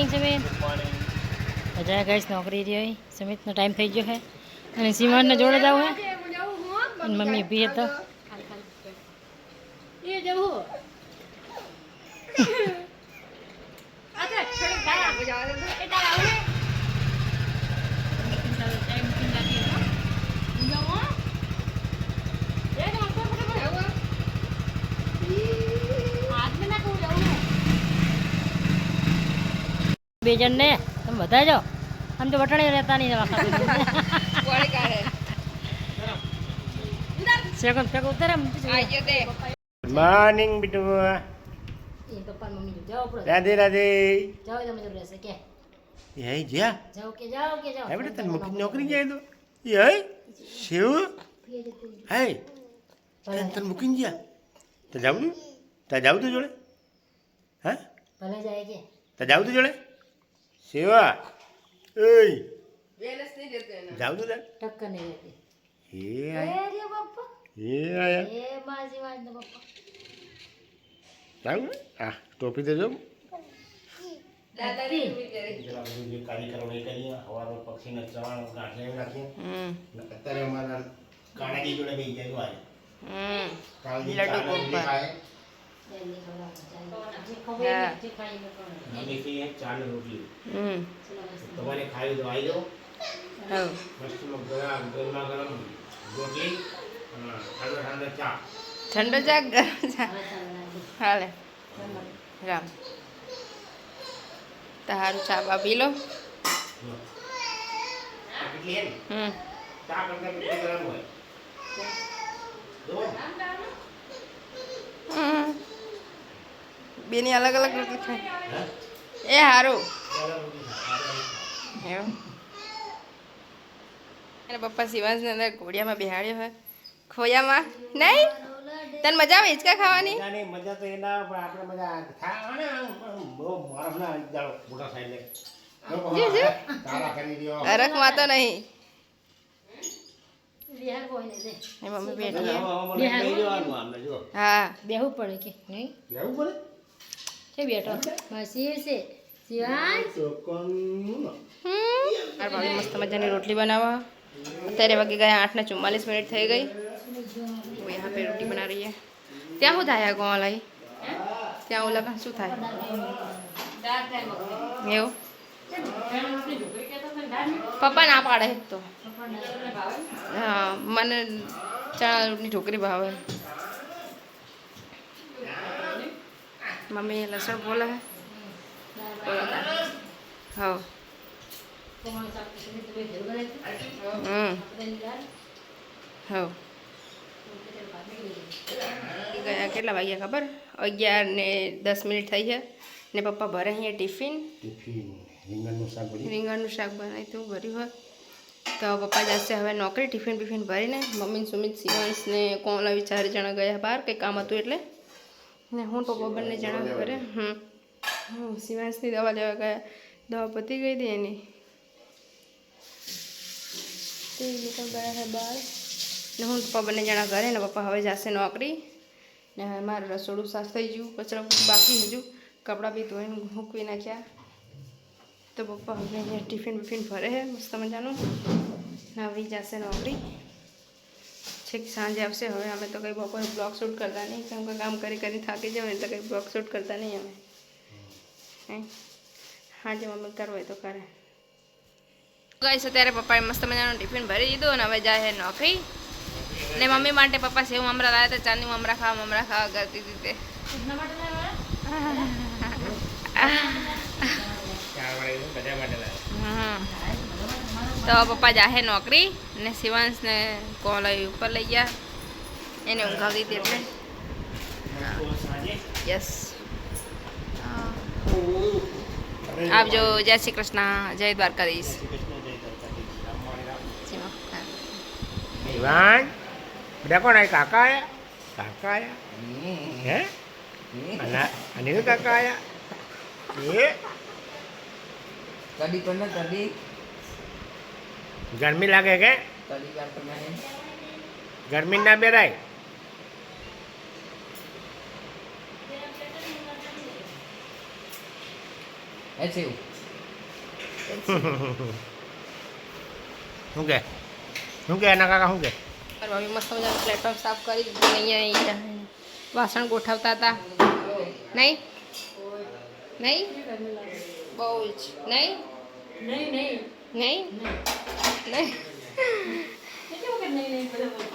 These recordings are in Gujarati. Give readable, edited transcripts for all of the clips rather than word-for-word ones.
સમીર જાય ગાઈસ નોકરી રહી સમિતનો ટાઈમ થઈ ગયો છે અને સીમાનને જોડે જાવ હે અને મમ્મી ઊભી હતો એ જવું બે જણ ને તમે બધા જાઓ આમ તો વટાણી રહેતા નહીં સેકન્ડ ફેક ઉતરે મોર્નિંગ બીટુ પપ્પા મમ્મી જાઓ રાધે રાધે જાઓ તમે તો રહેશે કે એ જ્યા જાઓ કે જાઓ હે બેટા તને મૂકી નોકરી જાય તો એ શિવ હે તને મૂકીને ગયા તો જાવું તું ત્યાં જાવું તું જોડે હા ભલે જાય કે ત્યાં જાવું તું જોડે સેવા એ જાવું તું તાર ટક્કર નહીં રહેતી એ આયા એ આયા એ માજી વાત ને પપ્પા જાવું હા ટોપી દેજો દાદી પક્ષીને ચવાણ ગાંઠે નાખીએ અત્યારે અમારા કાણાજી જોડે બે જાય ચાલ રોટલી તમારે ખાવી તો આવી જાઓ મસ્ત ગરમા ગરમ રોટલી ઠંડો ચા ઠંડો ચા ગરમ ચા હાલે રામ તારું ચા બા પી લો ચા કરતા કેટલી ગરમ હોય બેની અલગ અલગ રોટલી ખાય એ સારું એવું એને પપ્પા શિવાંશને અંદર ઘોડિયામાં બેહાડ્યો હોય ખોયામાં નહીં તને મજા આવે હિંચકા ખાવાની મજા તો એના પણ આપણે મજા થાય બહુ મારા મોટા સાઈડ તારા કરી દો અરખમાં તો નહીં બિહાર કોઈ નહીં એ મમ્મી બેઠી હા બેહવું પડે કે નહીં બેહવું પડે કે બેઠો માસી છે શિવાન મારા ભાભી મસ્ત મજાની રોટલી બનાવવા અત્યારે વાગી ગયા 8:44 થઈ ગઈ वो यहाँ पे रोटी बना रही है क्या होता है गाँव लाई क्या वो लगा शू था એવું પપ્પા ના પાડે તો હા મને ચણાની ઢોકરી ભાવે મમ્મી લસણ બોલે હા હા ગયા કેટલા વાગ્યા ખબર 11:10 થઈ છે ને પપ્પા ભરે અહીંયા ટિફિન રીંગણનું શાક બનાવી તું ભર્યું હોય તો પપ્પા જશે હવે નોકરી ટિફિન બિફિન ભરીને મમ્મી સુમિત શિવાંશ ને કોમલા 4 જણા ગયા બહાર કંઈ કામ હતું એટલે ને હું પપ્પા બંને જણા ઘરે શિવાંશની દવા લેવા ગયા દવા પતી ગઈ હતી એની તે નીકળ ગયા છે બહાર ને હું પપ્પા બંને જણા ઘરે ને પપ્પા હવે જશે નોકરી ને હવે મારું રસોડું સાફ થઈ ગયું કચરા બાકી હજુ કપડાં બી ધોઈને મૂકવી નાખ્યા તો પપ્પા હવે અહીંયા ટિફિન બિફિન ભરે છે મસ્ત મજાનું ને હવે જશે નોકરી છેક સાંજે આવશે હવે અમે તો કંઈ બપોરે બ્લોગ શૂટ કરતા નહીં કેમ કે કામ કરી કરી થાકી જાવ એટલે કંઈ બ્લોગ શૂટ કરતા નહીં અમે હાજે મમ્મી કરવું હોય તો કરે ગાઈસ અત્યારે પપ્પાએ મસ્ત મજાનું ટિફિન ભરી દીધું અને હવે જાય નોકરી ને મમ્મી માટે પપ્પા સેવ મમરા લાવ્યા હતા ચાંદની મમરા ખાવા કરતી હતી તે તો પપ્પા જાહે નોકરી ને શિવાંશને કોલ ઉપર લઈ ગયા એને ઊંઘ આવી હતી એટલે યસ આવજો જય શ્રી કૃષ્ણ જય દ્વારકાધીશ ઈવાન બધા કોણ આયા કાકા આયા હે અનિલ કાકા આયા એ કડી કોને કડી ગરમી લાગે કે કડી કાર તમે ગરમી ના બેરાય શું કે એના કાકા શું કે મારી મમ્મી મસ્ત મજાનું પ્લેટફોર્મ સાફ કરી દીધું. અહીંયા વાસણ ગોઠવતા હતા. નહીં નહીં બહુ જ નહીં નહીં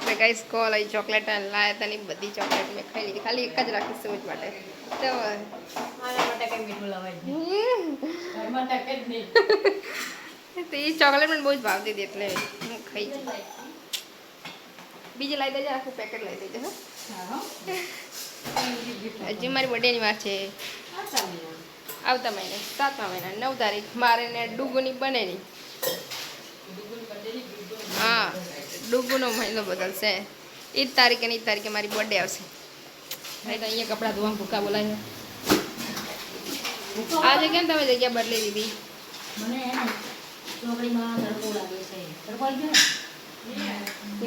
મેં કઈ સ્કોલ આવી ચોકલેટ લાયા હતા ને બધી ચોકલેટ મેં ખાઈ લીધી. ખાલી એક જ રાખી સોચ માટે. તો તો એ ચોકલેટ મને બહુ જ ભાવતી હતી એટલે હું ખાઈ જ. બીજી લાવી દેજો, આખું પેકેટ લઈ દેજો. હજી મારી બર્થડેની વાત છે આવતા મહિને 7મા મહિના 9 તારીખ મારે ને ડુગુની બનેની. હા ડુગુનો મહિનો બદલશે. એ જ તારીખે ને એ જ તારીખે મારી બર્થડે આવશે. નહીં તો અહીંયા કપડાં ધોવા ભૂકા બોલાય. આજે કેમ તમે જગ્યા બદલી દીધી?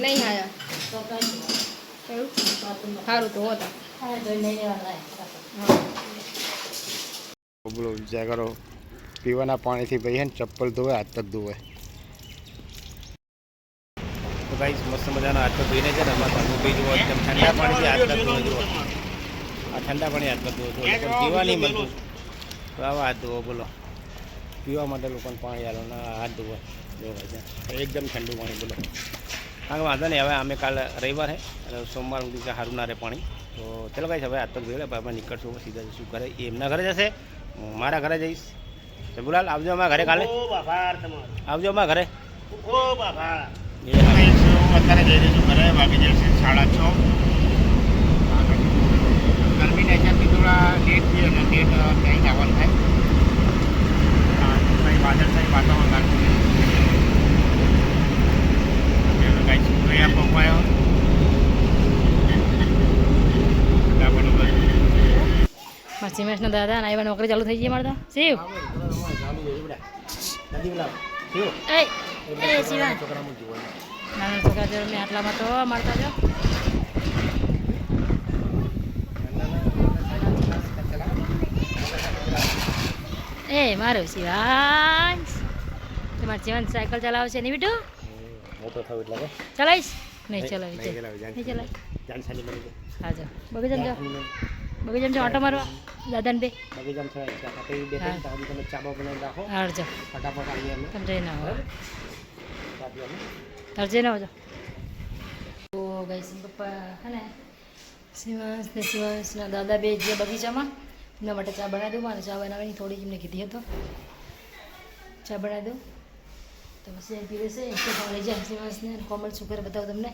નહીં આયા એવું સારું તો હોતા. બોલો વિચાર કરો, પીવાના પાણીથી ભાઈ હે ને ચપ્પલ ધોવે હાથ તક ધોવે. તો ભાઈ મસ્ત મજાનો હાથ પગ ધોઈને છે ને અમારા ભાઈ જુઓ એકદમ ઠંડા પાણીથી હાથ પગ ધોવે. જુઓ આ ઠંડા પાણી હાથ પગ ધોવો છો પણ પીવા નહીં મળતું તો આવા હાથ ધોવો. બોલો પીવા માટે લોકોને પાણી આલો ને હાથ ધોવા જો ભાઈ છે એકદમ ઠંડુ પાણી. બોલો હા વાંધો નહીં. હવે અમે કાલે રવિવાર છે અને સોમવાર સુધી સારું ના રહે પાણી. તો ચલો ભાઈ હવે હાથ પગ ધોઈ લે ભાઈ નીકળશું સીધા જશું ઘરે. એ એમના ઘરે જશે, હું મારા ઘરે જઈશ. શંભુલાલ આવજો અમારા ઘરે કાલે. આવજો અમારા ઘરે. અત્યારે જઈ રહીશું ઘરે. વાગી જશે 6:30. ગરમીના હિસાબથી થોડા લેટ થયું અને લેટ ત્યાં આવવાનું થાય. વાદળ થાય વાતાવરણ લાગતું કઈ પપ્પાયો સિમેન્ટના દાદા ના આવ્યા નોકરી ચાલુ થઈ ગઈ મારે તો. શિવ એ શિવા નાના છોકરા જોડે મેં આટલામાં તો મળતા જો. એ મારું શિવાંશ તમારે જીવન સાયકલ ચલાવશે નહીં બેટું? મોટો થયો એટલે ચલાવીશ? નહીં ચલાવી નહીં ચલાવી. હા જો બગીચામ જાઓ, બગીચામ જાઓ આંટો મારવા દાદાને બે. બગીચામ તમે ચાબા બનાવી રાખો. હારજો ફટાફટ આવીએ અમે. તમે જઈને આવો. તાર જઈને આવજો. તો ગાઈસ પપ્પા હે ને શિવાંશના દાદા બે જે બગીચામાં એના માટે ચા બનાવી દઉં. મારે ચા બનાવવાની થોડી એમને કીધી હતો. ચા બનાવી દઉં તો પછી એમ પીવે છે. એક તો લઈ જાય શિવાંશને. કોમલ શું કરે બતાવું તમને.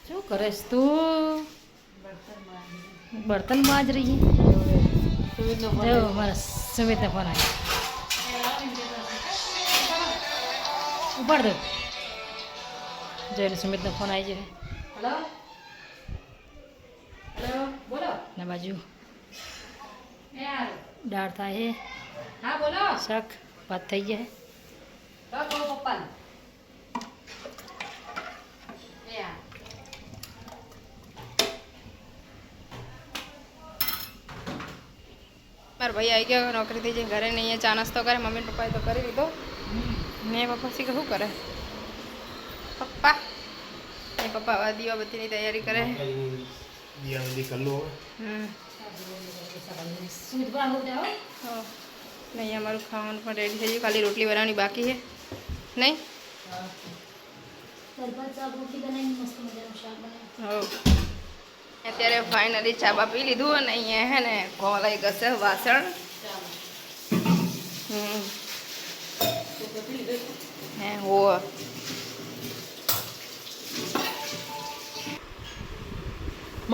શું કરેશ તું? બર્તનમાં જ રહી જો મારા સુમિતને ફોન આવ્યો. ઉપાડ દો જોઈને સુમિતનો ફોન આવી જાય. હલો હલો બોલો. ના બાજુ દાળ થાય હે. હા બોલો. શાક ભાત થઈ ગયા પપ્પા. મારા ભાઈ આવી ગયો નોકરીથી જઈને ઘરે ને અહીંયા ચા નાસ્તો કરે. મમ્મી પપ્પાએ તો કરી લીધો. મેં પપ્પા શીખે શું કરે પપ્પા? એ પપ્પા હવે દીવાબત્તીની તૈયારી કરે. નહીં અમારું ખાવાનું પણ રેડી થઈ ગયું. ખાલી રોટલી બનાવવાની બાકી છે. નહીં અત્યારે ફાઇનલી ચાબા પી લીધું અને અહીંયા હે ને ખોલાઈ ગશે વાસણ. હે હો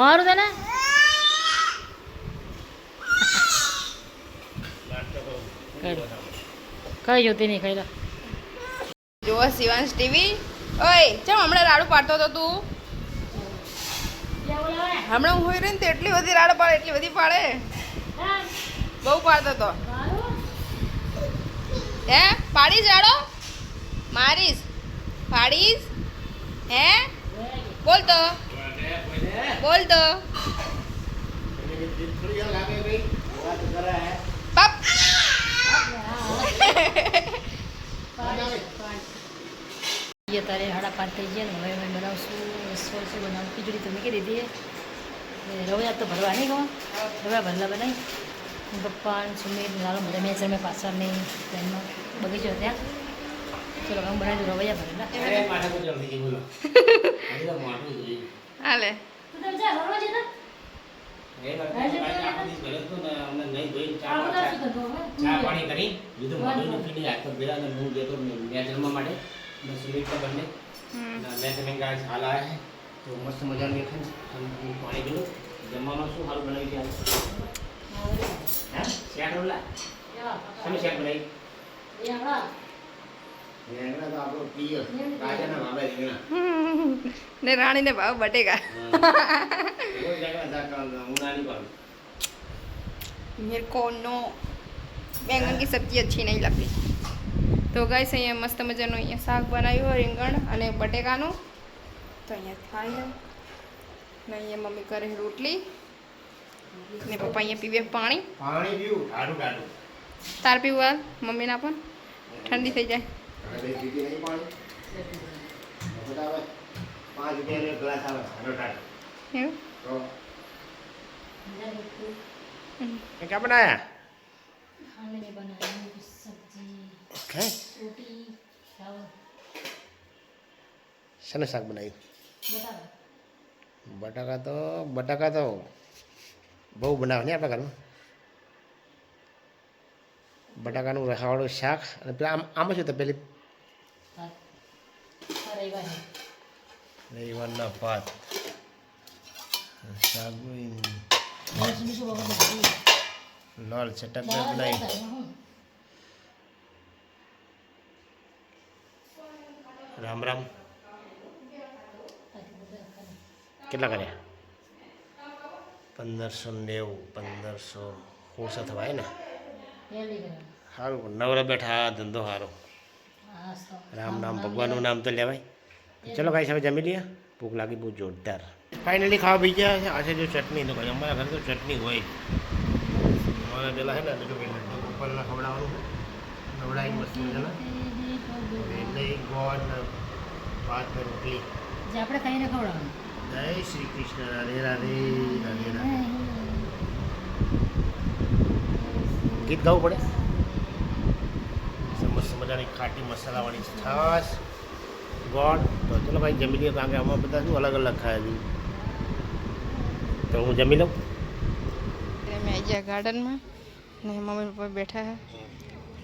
મારું તને કઈ જોતી નહીં ખાઈ લો. જોવો શિવાંશ ટીવી. ઓય ચમ હમણાં રાડું પાડતો હતો તું? હમણાં હું હોય રહી ને તો એટલી બધી રાડો પાડે, એટલી બધી પાડે. બહુ પાડતો હતો. હે પાડીશ રાડો? મારીશ? પાડીશ? હે બોલ તો બોલ તો. પપ ये तारे हाड़ा पार થઈ ગયા ને હવે અમે બનાવશું રસોઈ છે બનાવું ખીચડી તો મૂકી દીધી છે રવૈયા તો ભરવા નહીં ખવા રવૈયા ભરલા બનાવી પપ્પા સુમિત નાનો બધા મેં મેં પાછા મેં ટ્રેનમાં બગીચો ત્યાં ચલો હું બનાવી દઉં રવૈયા ભરેલા હાલે તું તમે જા રવા જતા ચા પાણી કરી બીજું મોઢું મૂકીને હાથ પર ભેરા અને હું જતો મેં જમવા માટે मैं सुमित का बनने मैं तुम्हें गाइस हाल आया है तो मस्त मजा में खान हम पानी पी लो जमाना शू हाल बनाई क्या हैं शेड रोला समय शेड बनाई ये हड़ा ये ना तो आप लोग पियो राजा ना बाबा देना ने रानी ने भाव बटेगा वो जगह जाकर उनानी पर मेरे को नो बैंगन की सब्जी अच्छी नहीं लगती तो गाइस અહીંયા મસ્ત મજાનું અહીંયા શાક બનાવ્યું રીંગણ અને બટેકાનું તો અહીંયા ખાઈ લો ને અહીંયા મમ્મી કરે રોટલી ને પપ્પા અહીંયા પીવે પાણી पानी पीऊ ठाडू ठाडू તાર પીવું મમ્મીના પણ ઠંડી થઈ જાય अरे दीदी नहीं पानी बताओ 5 रुपया में ग्लास आवे ठाडू ठाडू એવું तो ये क्या बनाया खाने में बनाई सब्जी ओके रोटी चावल शने शाक बनाई बता बटाका तो बहु बनावे नहीं आपણા ઘરમાં બટાકાનું રસાવાળું શાક અને પેલા આમાં શું તો પેલી રવિવારના ભાત શાક લાલ ચટક બનાવી રામ રામ કેટલા કર્યા 1590 1560 થવાય ને સારું નવરા બેઠા ધંધો સારો રામ નામ ભગવાનનું નામ તો લેવાય ચલો ભાઈ હવે જમી લઈએ ભૂખ લાગી બહુ જોરદાર ફાઇનલી ખાવા બી ગયા છે આજે જો ચટણી તો ભાઈ અમારા ઘરે તો ચટણી હોય અમારા પેલા છે ને જો ઉપરના ખવડાવવાનું નવડાવી મસ્ત મજાના એટલે ગોળ ભાત ને રોટલી જે આપણે ખાઈને ખવડાવવાનું જય શ્રી કૃષ્ણ રાધે રાધે રાધે રાધે ગીત ગાવું પડે મસ્ત મજાની ખાટી મસાલાવાળી છાશ ગોળ તો ચલો ભાઈ જમી લઈએ કારણ કે આમાં બધા શું અલગ અલગ ખાય છે તો હું જમી લઉં મેં આવી ગયા ગાર્ડનમાં ને મમ્મી પપ્પા બેઠા હે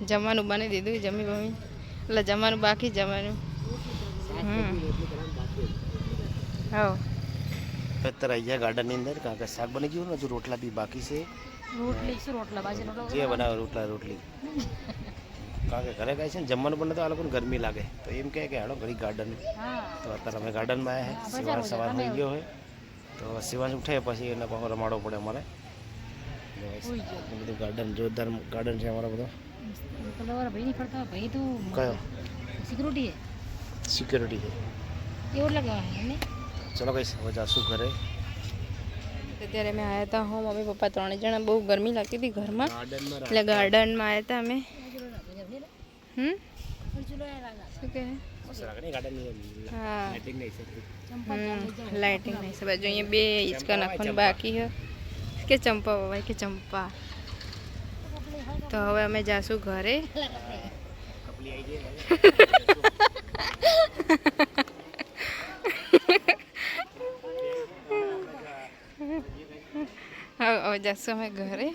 જમવાનું બની દીધું જમી મમ્મી એટલે જમવાનું બાકી જમવાનું હા અત્યારે આવી ગયા ગાર્ડનની અંદર કારણ કે શાક બની ગયું ને હજુ રોટલા બી બાકી છે રોટલી શું રોટલા બાજરીનો રોટલો જે બનાવે રોટલી કારણ કે ઘરે ગાય છે ને જમવાનું પણ તો આ લોકોને ગરમી લાગે તો એમ કહે કે હાલો ઘડી ગાર્ડન હા તો અત્યારે અમે ગાર્ડનમાં આવ્યા છે સિવાન સવાર થઈ ગયો હોય તો સિવાન ઉઠે પછી એને પાછો રમાડવો પડે અમારે બધું ગાર્ડન જોરદાર ગાર્ડન છે અમારો બધો પેલો ભાઈ નહીં ફરતા ભાઈ તો કયો સિક્યુરિટી સિક્યોરિટી છે છે એવું લાગે એમને ચલો કહીશ હવે જાશું ઘરે અત્યારે અમે આવ્યા હતા હું મમ્મી પપ્પા 3 જણા બહુ ગરમી લાગતી હતી ઘરમાં ગાર્ડનમાં એટલે ગાર્ડનમાં આવ્યા હતા અમે શું કહે હા લાઇટિંગ નહીં છે બાજુ અહીંયા 2 હિંચકા નાખવાનું બાકી છે કે ચંપા ભાઈ કે ચંપા તો હવે અમે જાશું ઘરે હવે જાશું અમે ઘરે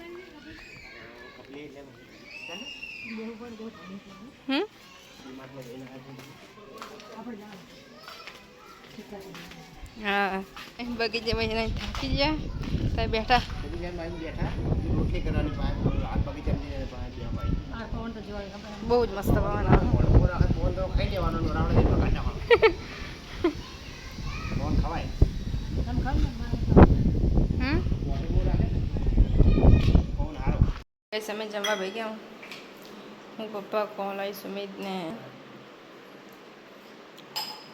હા બગીચામાં જઈને થાકી ગયા ત્યાં બેઠા રોટલી કરવાની બહુ જ મસ્ત પવન આવે ખાઈ લેવાનો ખવાય તમે જમવા ભાઈ ગયા હું પપ્પા કોલ આવી સુમિત ને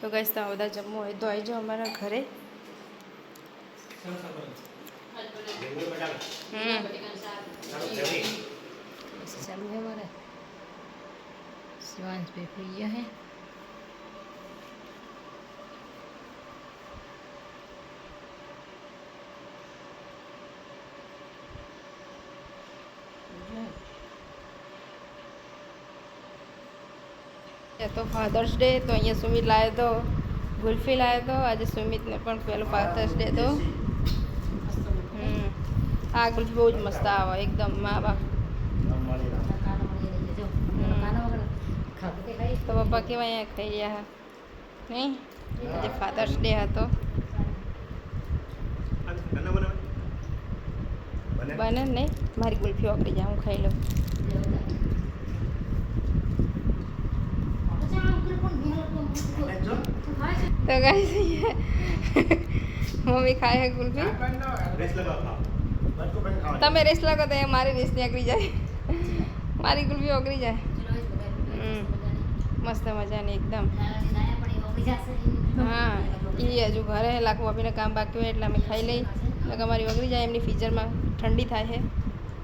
તો ગાઈસ તમે બધા જમવું હોય તો આવી જાઓ અમારા ઘરે चालू है हमारा शिवांश पे प्रिय है તો ફાધર્સ ડે તો અહીંયા સુમિત લાવ્યો તો ગુલ્ફી લાવ્યો તો આજે સુમિતને પણ પેલો ફાધર્સ ડે તો આ ગુલ્ફી બહુ જ મસ્ત આવે એકદમ મા બાપ તો પપ્પા કેવા અહીંયા ખાઈ રહ્યા નહીં આજે ફાધર્સ ડે હતો બને નહીં મારી ગુલ્ફી ઓગળી જાય હું ખાઈ લઉં તો ગાઈસ મમ્મી ખાય છે ગુલ્ફી તમે રેસ લાગો તો મારી રેસ નીકળી જાય મારી ગુલ્ફી ઓગળી જાય મસ્ત મજાની એકદમ હા એ હજુ ઘરે લાખો ભાભીને કામ બાકી હોય એટલે અમે ખાઈ લઈ એટલે અમારી ઓગળી જાય એમની ફ્રીઝરમાં ઠંડી થાય છે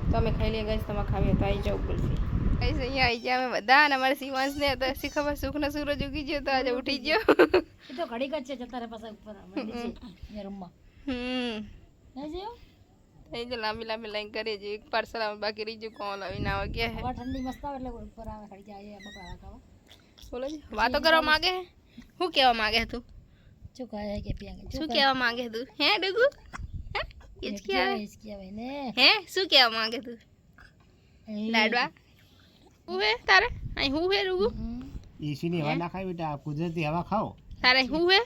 તો અમે ખાઈ લઈએ ગઈશ તમે ખાવી તો આવી જાઓ ગુલ્ફી ગઈશ અહીંયા આવી ગયા અમે બધા અને અમારે શિવાંશને તો શી ખબર સુખનો સૂરજ ઉગી ગયો તો આજે ઉઠી ગયો એ તો ઘડીક જ છે જતા રહે પાછા ઉપર રૂમમાં થઈ જાય લાંબી લાંબી લાઈન કરીએ છીએ એક પાર્સલ આવે બાકી રહી ગયું કોણ લાવીને આવે ગયા હે ઠંડી મસ્ત આવે એટલે ઉપર આવે ખડી જાય બકરા ખાવા બોલો જી વાતો કરવા માંગે હે શું કહેવા માંગે તું શું કહે કે પિયા શું કહેવા માંગે તું હે ડુગુ હે હે શું કહેવા માંગે તું લાડવા હું હે તારે અહીં હું હે ડુગુ એસીની હવા ના ખાઈ બેટા કુદરતી હવા ખાઓ તારે હું હે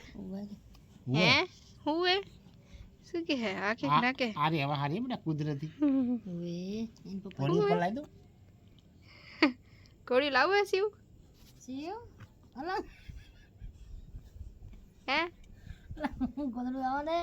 હે હું હે શું કે હે આ કે ના કે આરી હવા હારી બેટા કુદરતી ઘોડી ઉપર લાવી દો ઘોડી લાવું હે શિવ હલા હે ગોદડું આવો ને